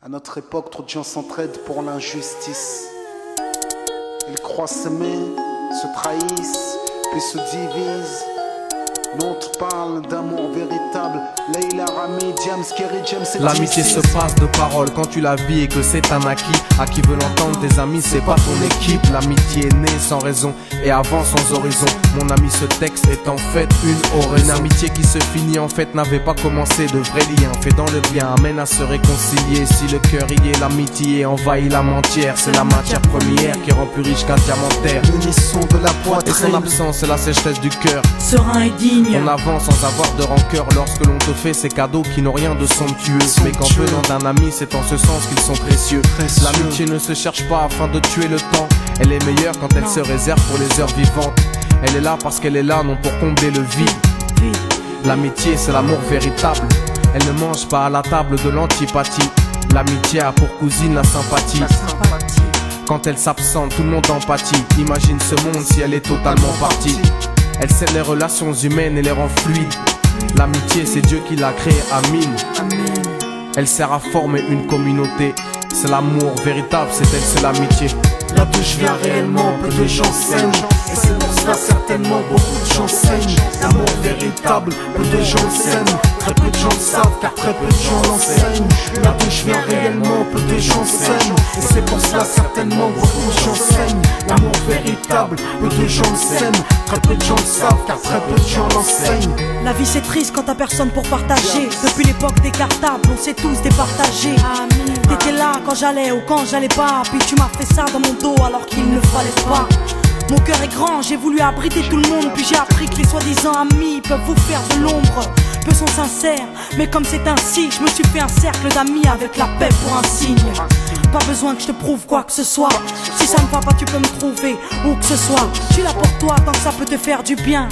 À notre époque, trop de gens s'entraident pour l'injustice. Ils croient s'aimer, se trahissent, puis se divisent. Nous on te parle d'amour véritable. Leila, Rami, James, Kerry, James et l'amitié se passe de paroles quand tu la vis et que c'est un acquis. À qui veut l'entendre, tes amis, c'est pas ton équipe. L'amitié est née sans raison et avant sans horizon. Mon ami, ce texte est en fait une oraison. Une amitié qui se finit en fait n'avait pas commencé. De vrais liens faits dans le bien amène à se réconcilier. Si le cœur y est, l'amitié envahit la mentière. C'est la matière première qui rend plus riche qu'un diamantaire. L'unisson de la Et son poitrine. absence, c'est la sécheresse du cœur. Serein et digne. On avance sans avoir de rancœur lorsque l'on te fait ces cadeaux qui n'ont rien de somptueux. Mais qu'en venant d'un ami, c'est en ce sens qu'ils sont précieux. L'amitié ne se cherche pas afin de tuer le temps. Elle est meilleure quand elle se réserve pour les heures vivantes. Elle est là parce qu'elle est là, non pour combler le vide. L'amitié, c'est l'amour véritable. Elle ne mange pas à la table de l'antipathie. L'amitié a pour cousine la sympathie. Quand elle s'absente, tout le monde empathie. Imagine ce monde si elle est totalement partie. Elle scelle les relations humaines et les rend fluides. L'amitié, c'est Dieu qui l'a créée, Amin. Elle sert à former une communauté. C'est l'amour véritable, c'est elle, c'est l'amitié. Là d'où je viens réellement, peu de gens s'aiment. Et c'est pour cela certainement beaucoup de gens saignent. L'amour véritable, peu de gens s'aiment. Très peu de gens le savent car très peu de gens l'enseignent. Là d'où je viens réellement, peu de gens s'aiment. Et c'est pour cela certainement beaucoup de gens saignent. L'amour véritable, peu de gens le s'aiment. Très peu de gens le savent car très peu de gens l'enseignent. La vie c'est triste quand t'as personne pour partager. Depuis l'époque des cartables, on s'est tous départagés. T'étais là quand j'allais ou quand j'allais pas. Puis tu m'as fait ça dans mon dos alors qu'il ne fallait pas. Mon cœur est grand, j'ai voulu abriter tout le monde. Puis j'ai appris que les soi-disant amis peuvent vous faire de l'ombre. Peu sont sincères, mais comme c'est ainsi, je me suis fait un cercle d'amis avec la paix pour un signe. Pas besoin que je te prouve quoi que ce soit. Si ça ne va pas, tu peux me trouver où que ce soit. Je suis là pour toi tant que ça peut te faire du bien.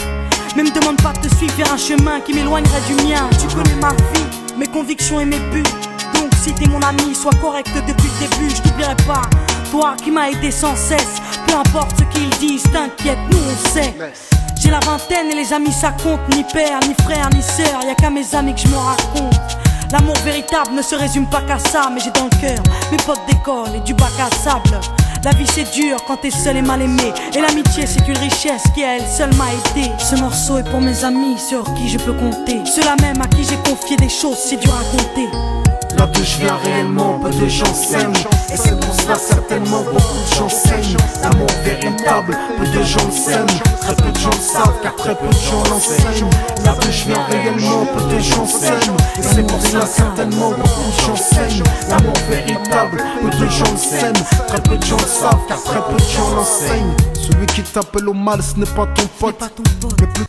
Mais me demande pas de te suivre vers un chemin qui m'éloignerait du mien. Tu connais ma vie, mes convictions et mes buts. Donc si t'es mon ami, sois correct depuis le début. Je t'oublierai pas, toi qui m'as aidé sans cesse. Peu importe ce qu'ils disent, t'inquiète, nous on sait. J'ai la vingtaine et les amis ça compte. Ni père, ni frère, ni sœur, y'a qu'à mes amis que je me raconte. L'amour véritable ne se résume pas qu'à ça. Mais j'ai dans le cœur mes potes d'école et du bac à sable. La vie c'est dur quand t'es seul et mal aimé. Et l'amitié c'est une richesse qui à elle seule m'a aidé. Ce morceau est pour mes amis sur qui je peux compter. Ceux-là même à qui j'ai confié des choses c'est dur à compter. Là d'où je viens réellement, peu de gens s'aiment. Et c'est pour cela certainement beaucoup de gens saignent. L'amour véritable, peu de gens s'aiment. Très peu de gens le savent car très peu de gens l'enseignent. Là d'où je viens réellement, peu de gens s'aiment. Et c'est pour cela certainement beaucoup de gens saignent. L'amour véritable, peu de gens le s'aiment. Très peu de gens le savent car très peu de gens l'enseignent. Celui qui t'appelle au mal ce n'est pas ton pote, mais plus